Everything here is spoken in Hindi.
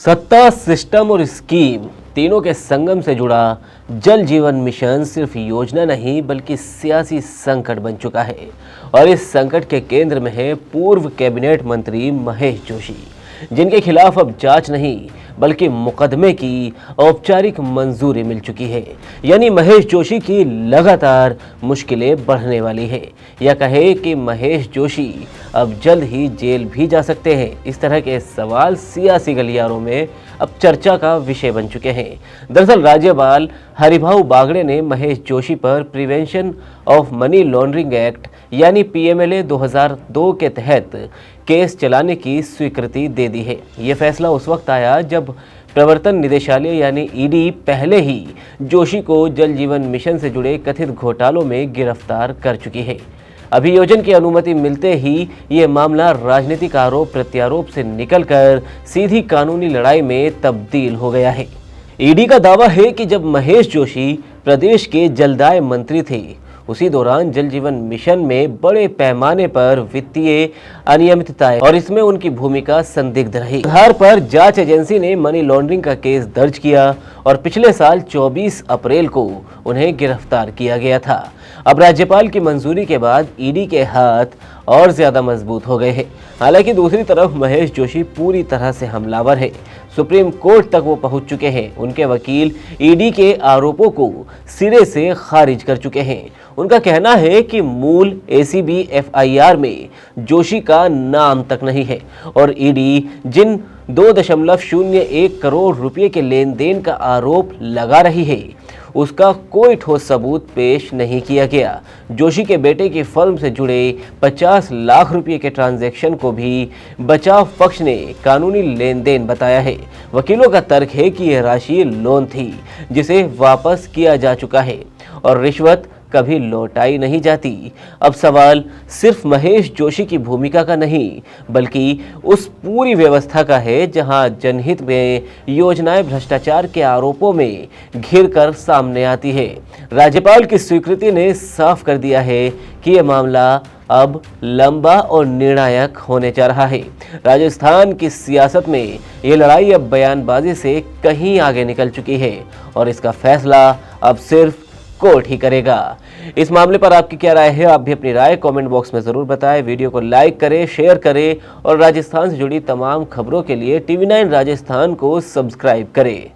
सत्ता, सिस्टम और स्कीम तीनों के संगम से जुड़ा जल जीवन मिशन सिर्फ योजना नहीं बल्कि सियासी संकट बन चुका है। और इस संकट के केंद्र में है पूर्व कैबिनेट मंत्री महेश जोशी, जिनके खिलाफ अब जांच नहीं बल्कि मुकदमे की औपचारिक मंजूरी मिल चुकी है। यानी महेश जोशी की लगातार मुश्किलें बढ़ने वाली है, या कहे कि महेश जोशी अब जल्द ही जेल भी जा सकते हैं। इस तरह के सवाल सियासी गलियारों में अब चर्चा का विषय बन चुके हैं। दरअसल राज्यपाल हरिभाऊ बागड़े ने महेश जोशी पर prevention of money laundering act यानी पीएमएलए 2002 के तहत केस चलाने की स्वीकृति दे दी है। ये फैसला उस वक्त आया जब प्रवर्तन निदेशालय यानी ईडी पहले ही जोशी को जल जीवन मिशन से जुड़े कथित घोटालों में गिरफ्तार कर चुकी है। अभियोजन की अनुमति मिलते ही ये मामला राजनीतिक आरोप प्रत्यारोप से निकलकर सीधी कानूनी लड़ाई में तब्दील हो गया है। ईडी का दावा है कि जब महेश जोशी प्रदेश के जलदाय मंत्री थे, उसी दौरान जल जीवन मिशन में बड़े पैमाने पर वित्तीय अनियमितताएं और इसमें उनकी भूमिका संदिग्ध रही। आधार पर जांच एजेंसी ने मनी लॉन्ड्रिंग का केस दर्ज किया और पिछले साल 24 अप्रैल को उन्हें गिरफ्तार किया गया था। अब राज्यपाल की मंजूरी के बाद ईडी के हाथ और ज्यादा मजबूत हो गए हैं। हालांकि दूसरी तरफ महेश जोशी पूरी तरह से हमलावर है। सुप्रीम कोर्ट तक वो पहुंच चुके हैं। उनके वकील ईडी के आरोपों को सिरे से खारिज कर चुके हैं। उनका कहना है कि मूल एसीबी एफआईआर में जोशी का नाम तक नहीं है और ईडी जिन 2.01 करोड़ रुपए के लेन देन का आरोप लगा रही है, उसका कोई ठोस सबूत पेश नहीं किया गया। जोशी के बेटे की फर्म से जुड़े 50 लाख रुपए के ट्रांजैक्शन को भी बचाव पक्ष ने कानूनी लेन देन बताया है। वकीलों का तर्क है कि यह राशि लोन थी जिसे वापस किया जा चुका है और रिश्वत कभी लौटाई नहीं जाती। अब सवाल सिर्फ महेश जोशी की भूमिका का नहीं बल्कि उस पूरी व्यवस्था का है जहां जनहित में योजनाएं भ्रष्टाचार के आरोपों में घिरकर सामने आती है। राज्यपाल की स्वीकृति ने साफ कर दिया है कि यह मामला अब लंबा और निर्णायक होने जा रहा है। राजस्थान की सियासत में ये लड़ाई अब बयानबाजी से कहीं आगे निकल चुकी है और इसका फैसला अब सिर्फ कोर्ट ही करेगा। इस मामले पर आपकी क्या राय है? आप भी अपनी राय कमेंट बॉक्स में जरूर बताएं। वीडियो को लाइक करें, शेयर करें और राजस्थान से जुड़ी तमाम खबरों के लिए TV9 राजस्थान को सब्सक्राइब करें।